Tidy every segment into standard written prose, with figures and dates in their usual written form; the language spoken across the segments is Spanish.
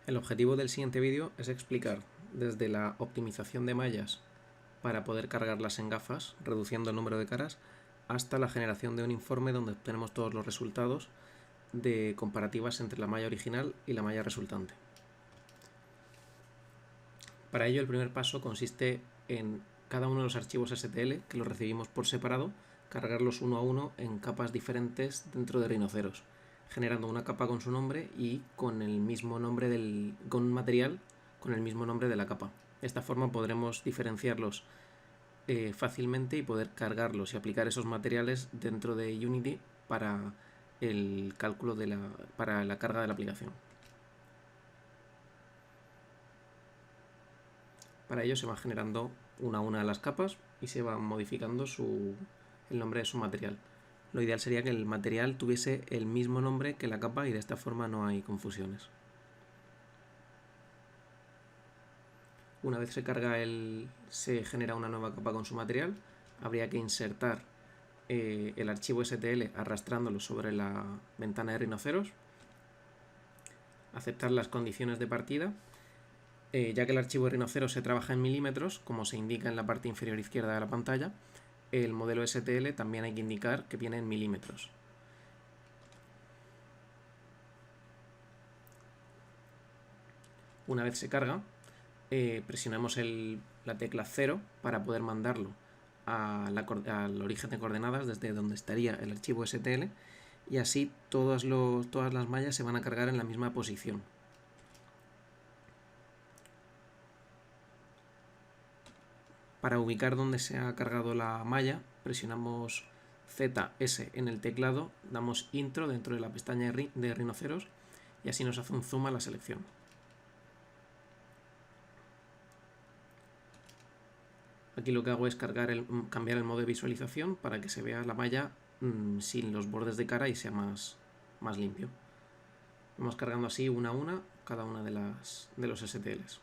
El objetivo del siguiente vídeo es explicar desde la optimización de mallas para poder cargarlas en gafas, reduciendo el número de caras, hasta la generación de un informe donde obtenemos todos los resultados de comparativas entre la malla original y la malla resultante. Para ello, el primer paso consiste en cada uno de los archivos STL, que los recibimos por separado, cargarlos uno a uno en capas diferentes dentro de Rhinoceros, generando una capa con su nombre y con el mismo nombre con un material con el mismo nombre de la capa. De esta forma podremos diferenciarlos fácilmente y poder cargarlos y aplicar esos materiales dentro de Unity para el cálculo para la carga de la aplicación. Para ello se van generando una a una de las capas y se va modificando el nombre de su material. Lo ideal sería que el material tuviese el mismo nombre que la capa y de esta forma no hay confusiones. Una vez se genera una nueva capa con su material, habría que insertar el archivo STL arrastrándolo sobre la ventana de Rhinoceros, aceptar las condiciones de partida, ya que el archivo de Rhinoceros se trabaja en milímetros, como se indica en la parte inferior izquierda de la pantalla, el modelo STL también hay que indicar que viene en milímetros. Una vez se carga, presionamos la tecla 0 para poder mandarlo al origen de coordenadas desde donde estaría el archivo STL, y así todas las mallas se van a cargar en la misma posición. Para ubicar dónde se ha cargado la malla, presionamos ZS en el teclado, damos intro dentro de la pestaña de Rhinoceros y así nos hace un zoom a la selección. Aquí lo que hago es cambiar el modo de visualización para que se vea la malla sin los bordes de cara y sea más limpio. Vamos cargando así una a una cada una de los STLs.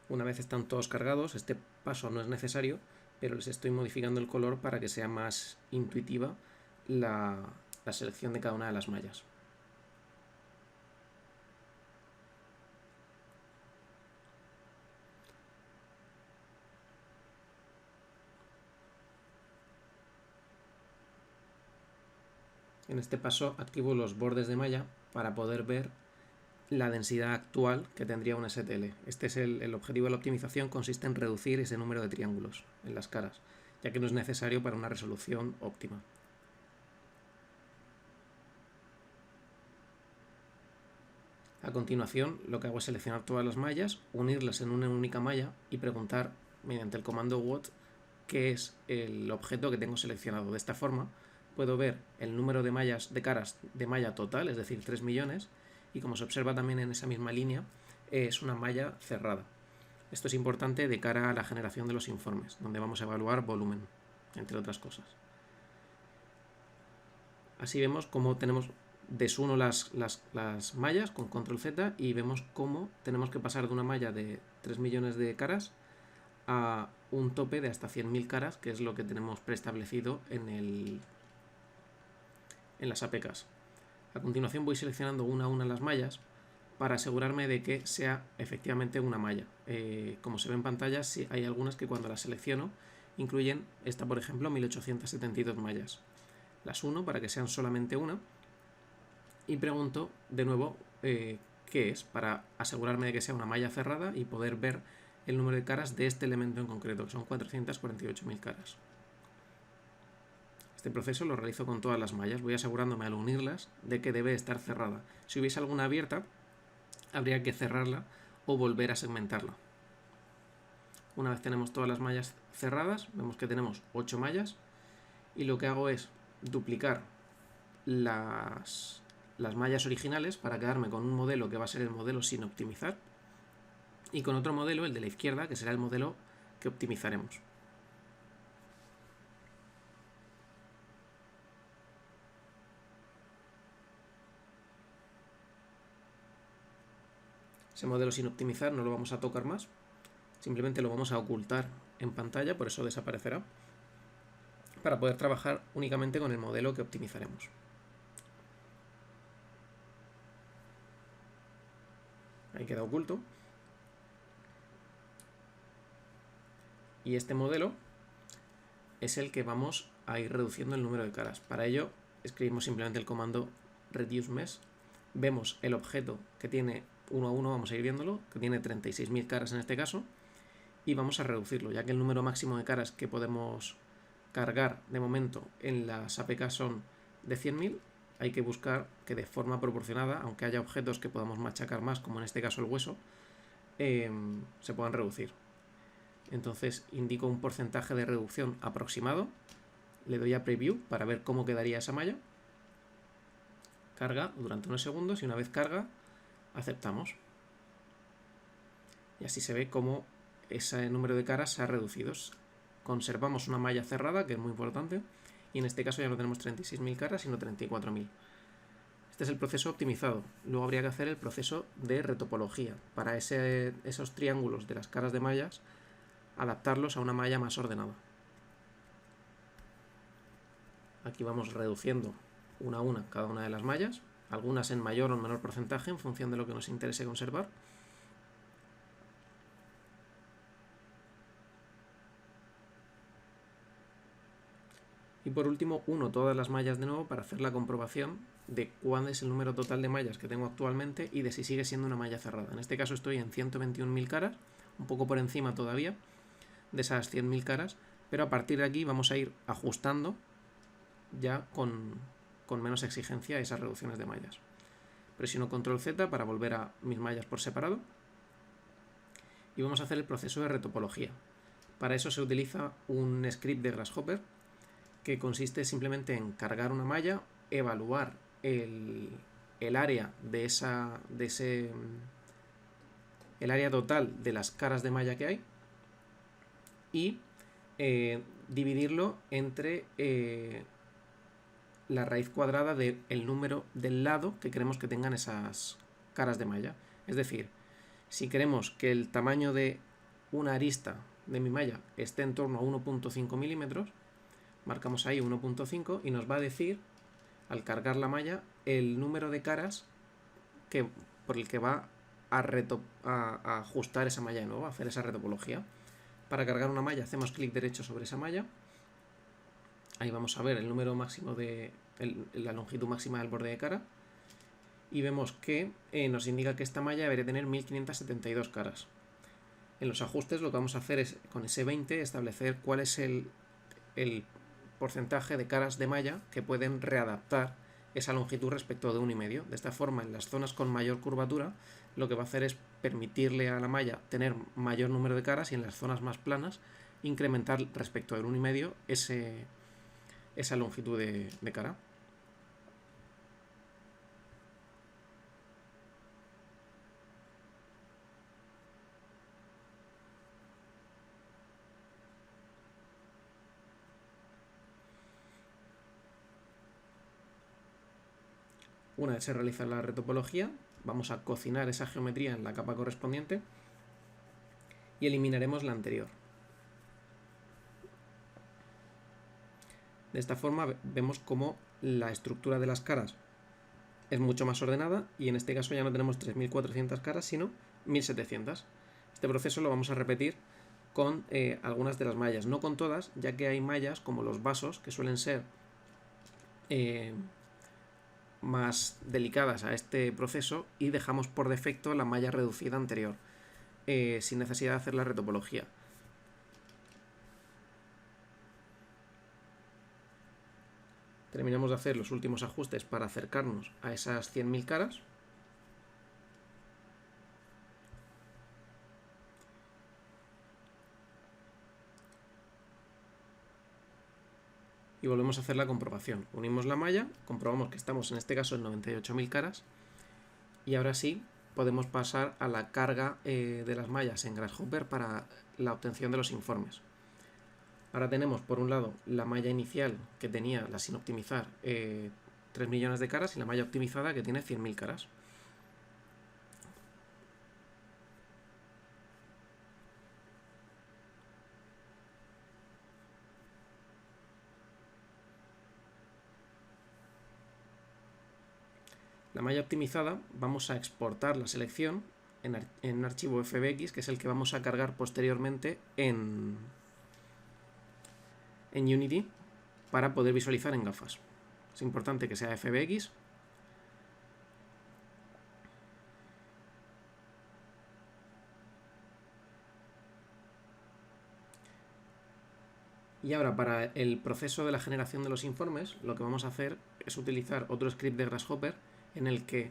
Una vez están todos cargados, este paso no es necesario, pero les estoy modificando el color para que sea más intuitiva la selección de cada una de las mallas. En este paso activo los bordes de malla para poder ver la densidad actual que tendría un STL. Este es el objetivo de la optimización, consiste en reducir ese número de triángulos en las caras, ya que no es necesario para una resolución óptima. A continuación, lo que hago es seleccionar todas las mallas, unirlas en una única malla y preguntar mediante el comando what qué es el objeto que tengo seleccionado. De esta forma puedo ver el número de caras de malla total, es decir, 3 millones, y como se observa también en esa misma línea, es una malla cerrada. Esto es importante de cara a la generación de los informes, donde vamos a evaluar volumen, entre otras cosas. Así vemos cómo tenemos desuno las mallas con control Z y vemos cómo tenemos que pasar de una malla de 3 millones de caras a un tope de hasta 100.000 caras, que es lo que tenemos preestablecido en las APKs. A continuación voy seleccionando una a una las mallas para asegurarme de que sea efectivamente una malla. Como se ve en pantalla, sí, hay algunas que cuando las selecciono incluyen esta, por ejemplo, 1872 mallas. Las uno para que sean solamente una y pregunto de nuevo qué es, para asegurarme de que sea una malla cerrada y poder ver el número de caras de este elemento en concreto, que son 448.000 caras. Este proceso lo realizo con todas las mallas, voy asegurándome al unirlas de que debe estar cerrada. Si hubiese alguna abierta, habría que cerrarla o volver a segmentarla. Una vez tenemos todas las mallas cerradas, vemos que tenemos 8 mallas y lo que hago es duplicar las mallas originales para quedarme con un modelo que va a ser el modelo sin optimizar y con otro modelo, el de la izquierda, que será el modelo que optimizaremos. Ese modelo sin optimizar no lo vamos a tocar más, simplemente lo vamos a ocultar en pantalla, por eso desaparecerá, para poder trabajar únicamente con el modelo que optimizaremos. Ahí queda oculto. Y este modelo es el que vamos a ir reduciendo el número de caras. Para ello escribimos simplemente el comando reduce mesh. Vemos el objeto que tiene 1 a 1, vamos a ir viéndolo, que tiene 36.000 caras en este caso, y vamos a reducirlo, ya que el número máximo de caras que podemos cargar de momento en las APK son de 100.000. Hay que buscar que de forma proporcionada, aunque haya objetos que podamos machacar más, como en este caso el hueso, se puedan reducir. Entonces indico un porcentaje de reducción aproximado, le doy a preview para ver cómo quedaría esa malla, carga durante unos segundos y una vez carga aceptamos. Y así se ve cómo ese número de caras se ha reducido. Conservamos una malla cerrada, que es muy importante, y en este caso ya no tenemos 36.000 caras, sino 34.000. Este es el proceso optimizado. Luego habría que hacer el proceso de retopología. Para esos triángulos de las caras de mallas, adaptarlos a una malla más ordenada. Aquí vamos reduciendo una a una cada una de las mallas, algunas en mayor o menor porcentaje en función de lo que nos interese conservar. Y por último, uno todas las mallas de nuevo para hacer la comprobación de cuál es el número total de mallas que tengo actualmente y de si sigue siendo una malla cerrada. En este caso estoy en 121.000 caras, un poco por encima todavía de esas 100.000 caras, pero a partir de aquí vamos a ir ajustando ya con menos exigencia esas reducciones de mallas. Presiono control Z para volver a mis mallas por separado y vamos a hacer el proceso de retopología. Para eso se utiliza un script de Grasshopper que consiste simplemente en cargar una malla, evaluar el área el área total de las caras de malla que hay y dividirlo entre la raíz cuadrada del número del lado que queremos que tengan esas caras de malla. Es decir, si queremos que el tamaño de una arista de mi malla esté en torno a 1.5 milímetros, marcamos ahí 1.5 y nos va a decir, al cargar la malla, el número de caras por el que va a ajustar esa malla de nuevo, a hacer esa retopología. Para cargar una malla hacemos clic derecho sobre esa malla. Ahí vamos a ver el número máximo la longitud máxima del borde de cara. Y vemos que nos indica que esta malla debería tener 1572 caras. En los ajustes lo que vamos a hacer es, con ese 20, establecer cuál es el porcentaje de caras de malla que pueden readaptar esa longitud respecto de 1,5. De esta forma, en las zonas con mayor curvatura, lo que va a hacer es permitirle a la malla tener mayor número de caras y en las zonas más planas incrementar respecto del 1,5 esa longitud de cara. Una vez se realiza la retopología, vamos a cocinar esa geometría en la capa correspondiente y eliminaremos la anterior. De esta forma vemos cómo la estructura de las caras es mucho más ordenada y en este caso ya no tenemos 3.400 caras sino 1.700. Este proceso lo vamos a repetir con algunas de las mallas, no con todas, ya que hay mallas como los vasos que suelen ser más delicadas a este proceso y dejamos por defecto la malla reducida anterior sin necesidad de hacer la retopología. Terminamos de hacer los últimos ajustes para acercarnos a esas 100.000 caras. Y volvemos a hacer la comprobación. Unimos la malla, comprobamos que estamos en este caso en 98.000 caras y ahora sí podemos pasar a la carga de las mallas en Grasshopper para la obtención de los informes. Ahora tenemos por un lado la malla inicial que tenía, la sin optimizar, 3 millones de caras y la malla optimizada que tiene 100.000 caras. La malla optimizada vamos a exportar la selección en un archivo FBX, que es el que vamos a cargar posteriormente en Unity para poder visualizar en gafas. Es importante que sea FBX. Y ahora, para el proceso de la generación de los informes, lo que vamos a hacer es utilizar otro script de Grasshopper en el que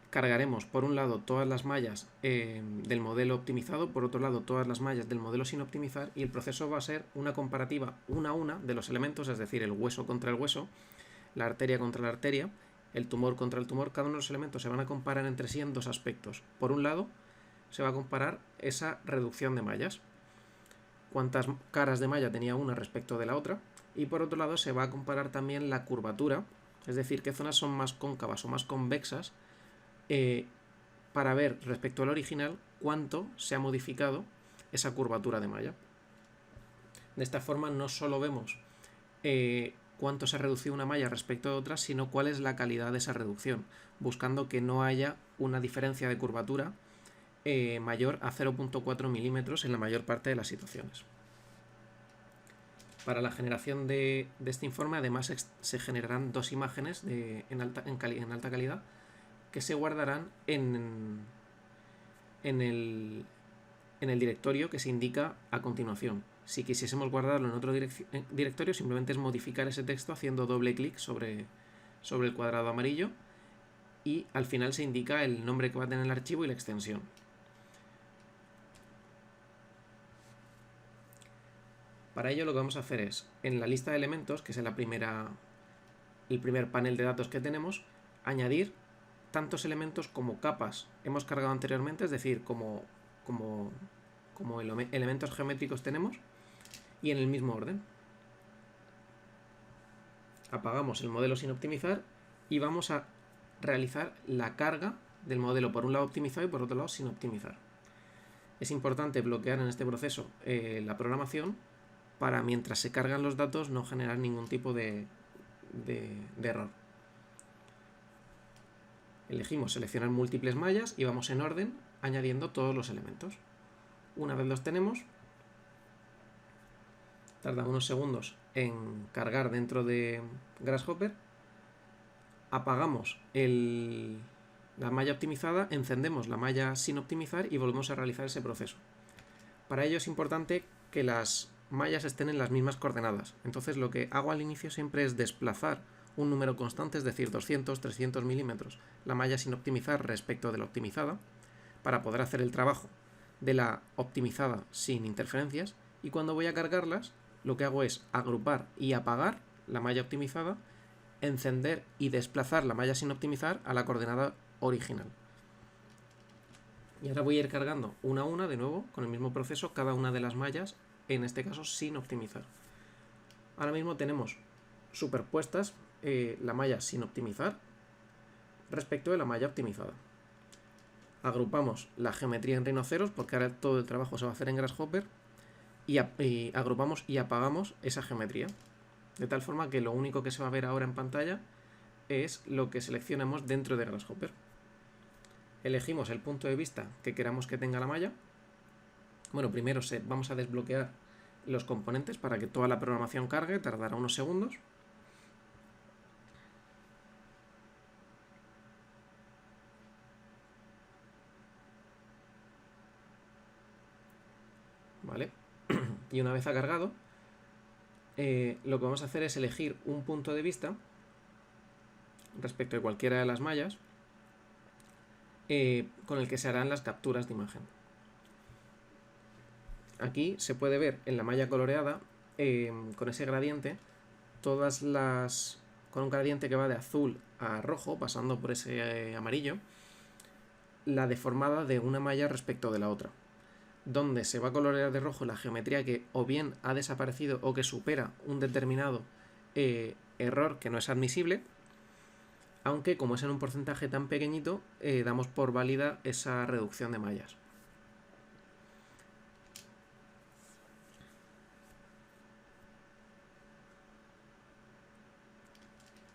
cargaremos por un lado todas las mallas del modelo optimizado, por otro lado todas las mallas del modelo sin optimizar, y el proceso va a ser una comparativa una a una de los elementos, es decir, el hueso contra el hueso, la arteria contra la arteria, el tumor contra el tumor. Cada uno de los elementos se van a comparar entre sí en dos aspectos. Por un lado, se va a comparar esa reducción de mallas, cuántas caras de malla tenía una respecto de la otra, y por otro lado se va a comparar también la curvatura, es decir, qué zonas son más cóncavas o más convexas, para ver respecto al original cuánto se ha modificado esa curvatura de malla. De esta forma no solo vemos cuánto se ha reducido una malla respecto a otra, sino cuál es la calidad de esa reducción, buscando que no haya una diferencia de curvatura mayor a 0,4 milímetros en la mayor parte de las situaciones. Para la generación de este informe, además, se generarán dos imágenes en alta calidad que se guardarán en el directorio que se indica a continuación. Si quisiésemos guardarlo en otro directorio, simplemente es modificar ese texto haciendo doble clic sobre el cuadrado amarillo, y al final se indica el nombre que va a tener el archivo y la extensión. Para ello lo que vamos a hacer es, en la lista de elementos, que es el primer panel de datos que tenemos, añadir tantos elementos como capas hemos cargado anteriormente, es decir, como elementos geométricos tenemos, y en el mismo orden. Apagamos el modelo sin optimizar y vamos a realizar la carga del modelo, por un lado optimizado y por otro lado sin optimizar. Es importante bloquear en este proceso la programación para, mientras se cargan los datos, no generar ningún tipo de error. Elegimos seleccionar múltiples mallas y vamos en orden añadiendo todos los elementos. Una vez los tenemos, tarda unos segundos en cargar dentro de Grasshopper. Apagamos la malla optimizada, encendemos la malla sin optimizar y volvemos a realizar ese proceso. Para ello es importante que las mallas estén en las mismas coordenadas. Entonces lo que hago al inicio siempre es desplazar un número constante, es decir, 200, 300 milímetros, la malla sin optimizar respecto de la optimizada, para poder hacer el trabajo de la optimizada sin interferencias, y cuando voy a cargarlas, lo que hago es agrupar y apagar la malla optimizada, encender y desplazar la malla sin optimizar a la coordenada original. Y ahora voy a ir cargando una a una, de nuevo, con el mismo proceso, cada una de las mallas, en este caso sin optimizar. Ahora mismo tenemos superpuestas la malla sin optimizar respecto de la malla optimizada. Agrupamos la geometría en rinoceros, porque ahora todo el trabajo se va a hacer en Grasshopper, y agrupamos y apagamos esa geometría, de tal forma que lo único que se va a ver ahora en pantalla es lo que seleccionamos dentro de Grasshopper. Elegimos el punto de vista que queramos que tenga la malla. Bueno, primero vamos a desbloquear los componentes para que toda la programación cargue, tardará unos segundos. ¿Vale? Y una vez ha cargado, lo que vamos a hacer es elegir un punto de vista respecto de cualquiera de las mallas con el que se harán las capturas de imagen. Aquí se puede ver en la malla coloreada, con ese gradiente, con un gradiente que va de azul a rojo, pasando por ese amarillo, la deformada de una malla respecto de la otra, donde se va a colorear de rojo la geometría que o bien ha desaparecido o que supera un determinado error que no es admisible, aunque como es en un porcentaje tan pequeñito, damos por válida esa reducción de mallas.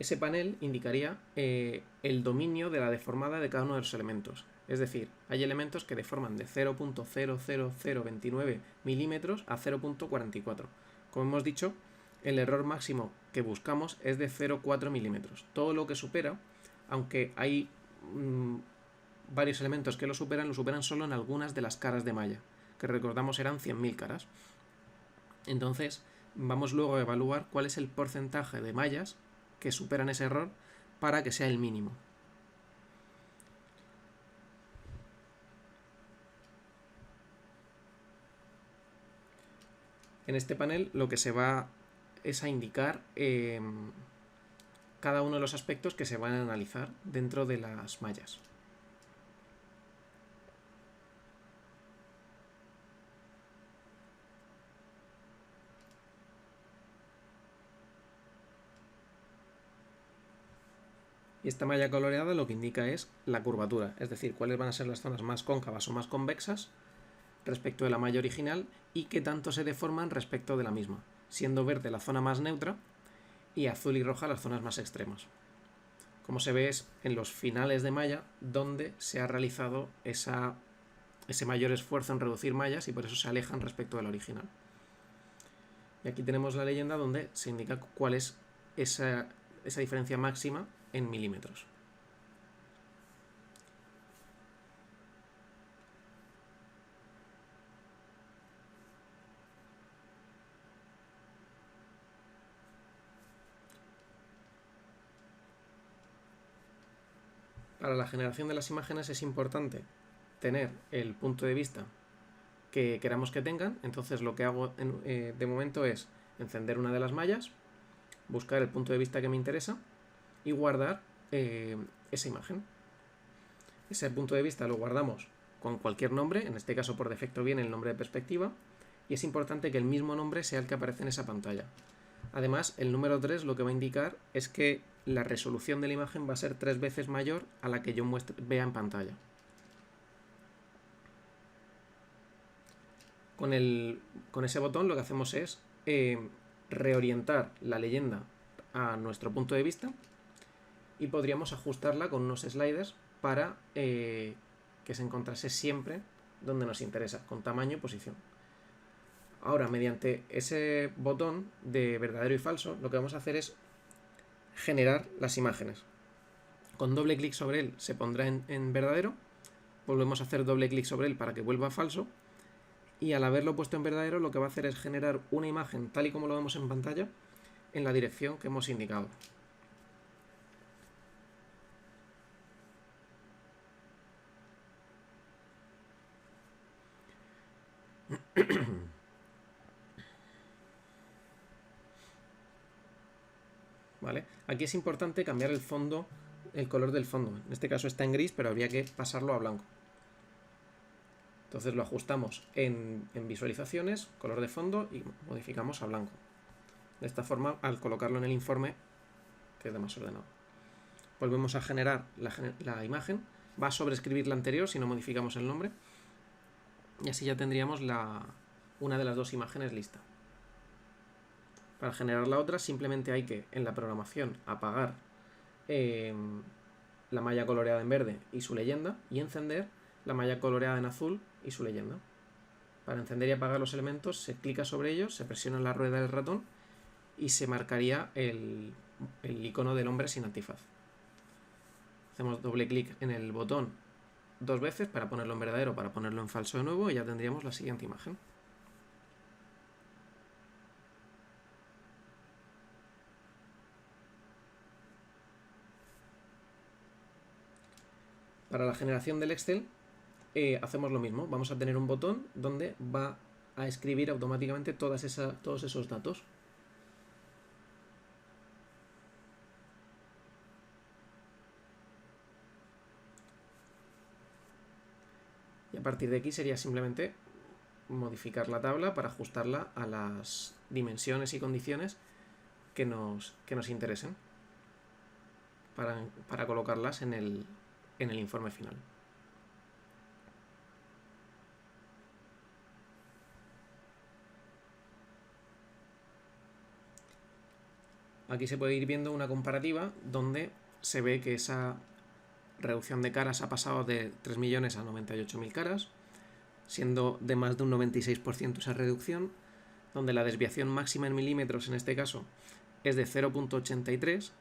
ese panel indicaría el dominio de la deformada de cada uno de los elementos. Es decir, hay elementos que deforman de 0.00029 milímetros a 0.44. Como hemos dicho, el error máximo que buscamos es de 0,4 milímetros. Todo lo que supera, aunque hay varios elementos que lo superan solo en algunas de las caras de malla, que recordamos eran 100.000 caras. Entonces, vamos luego a evaluar cuál es el porcentaje de mallas que superan ese error para que sea el mínimo. En este panel lo que se va es a indicar cada uno de los aspectos que se van a analizar dentro de las mallas. Y esta malla coloreada lo que indica es la curvatura, es decir, cuáles van a ser las zonas más cóncavas o más convexas respecto de la malla original y qué tanto se deforman respecto de la misma, siendo verde la zona más neutra y azul y roja las zonas más extremas. Como se ve es en los finales de malla donde se ha realizado ese mayor esfuerzo en reducir mallas y por eso se alejan respecto de la original. Y aquí tenemos la leyenda donde se indica cuál es esa diferencia máxima en milímetros. Para la generación de las imágenes es importante tener el punto de vista que queramos que tengan. Entonces lo que hago de momento es encender una de las mallas, buscar el punto de vista que me interesa y guardar esa imagen. Ese punto de vista lo guardamos con cualquier nombre, en este caso por defecto viene el nombre de perspectiva, y es importante que el mismo nombre sea el que aparece en esa pantalla. Además, el número 3 lo que va a indicar es que la resolución de la imagen va a ser 3 veces mayor a la que yo vea en pantalla. Con ese botón lo que hacemos es reorientar la leyenda a nuestro punto de vista y podríamos ajustarla con unos sliders para que se encontrase siempre donde nos interesa, con tamaño y posición. Ahora, mediante ese botón de verdadero y falso, lo que vamos a hacer es generar las imágenes. Con doble clic sobre él se pondrá en verdadero, volvemos a hacer doble clic sobre él para que vuelva a falso, y al haberlo puesto en verdadero lo que va a hacer es generar una imagen tal y como lo vemos en pantalla en la dirección que hemos indicado. ¿Vale? Aquí es importante cambiar el fondo, el color del fondo. En este caso está en gris, pero habría que pasarlo a blanco. Entonces lo ajustamos en visualizaciones, color de fondo y modificamos a blanco. De esta forma, al colocarlo en el informe, queda más ordenado. Volvemos a generar la imagen. Va a sobreescribir la anterior si no modificamos el nombre. Y así ya tendríamos una de las dos imágenes lista. Para generar la otra simplemente hay que en la programación apagar la malla coloreada en verde y su leyenda y encender la malla coloreada en azul y su leyenda. Para encender y apagar los elementos se clica sobre ellos, se presiona la rueda del ratón y se marcaría el icono del hombre sin antifaz. Hacemos doble clic en el botón 2 veces para ponerlo en verdadero, para ponerlo en falso de nuevo y ya tendríamos la siguiente imagen. Para la generación del Excel hacemos lo mismo. Vamos a tener un botón donde va a escribir automáticamente todos esos datos. Y a partir de aquí sería simplemente modificar la tabla para ajustarla a las dimensiones y condiciones que nos interesen para colocarlas en el informe final. Aquí se puede ir viendo una comparativa donde se ve que esa reducción de caras ha pasado de 3 millones a 98.000 caras, siendo de más de un 96% esa reducción, donde la desviación máxima en milímetros en este caso es de 0.83,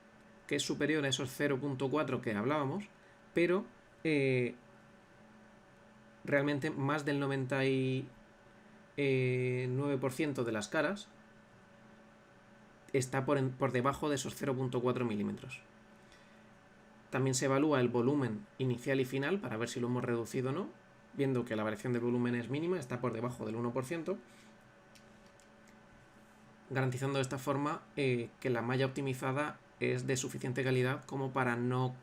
que es superior a esos 0.4 que hablábamos, pero realmente más del 99% de las caras está por debajo de esos 0.4 milímetros. También se evalúa el volumen inicial y final para ver si lo hemos reducido o no, viendo que la variación de volumen es mínima, está por debajo del 1%, garantizando de esta forma que la malla optimizada es de suficiente calidad como para no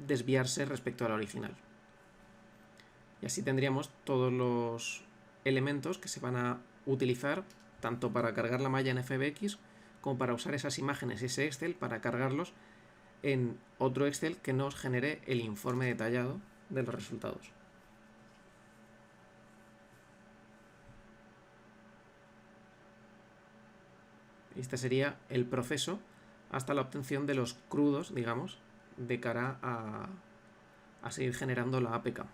desviarse respecto a la original. Y así tendríamos todos los elementos que se van a utilizar tanto para cargar la malla en FBX como para usar esas imágenes y ese Excel para cargarlos en otro Excel que nos genere el informe detallado de los resultados. Este sería el proceso hasta la obtención de los crudos, digamos, de cara a seguir generando la APK.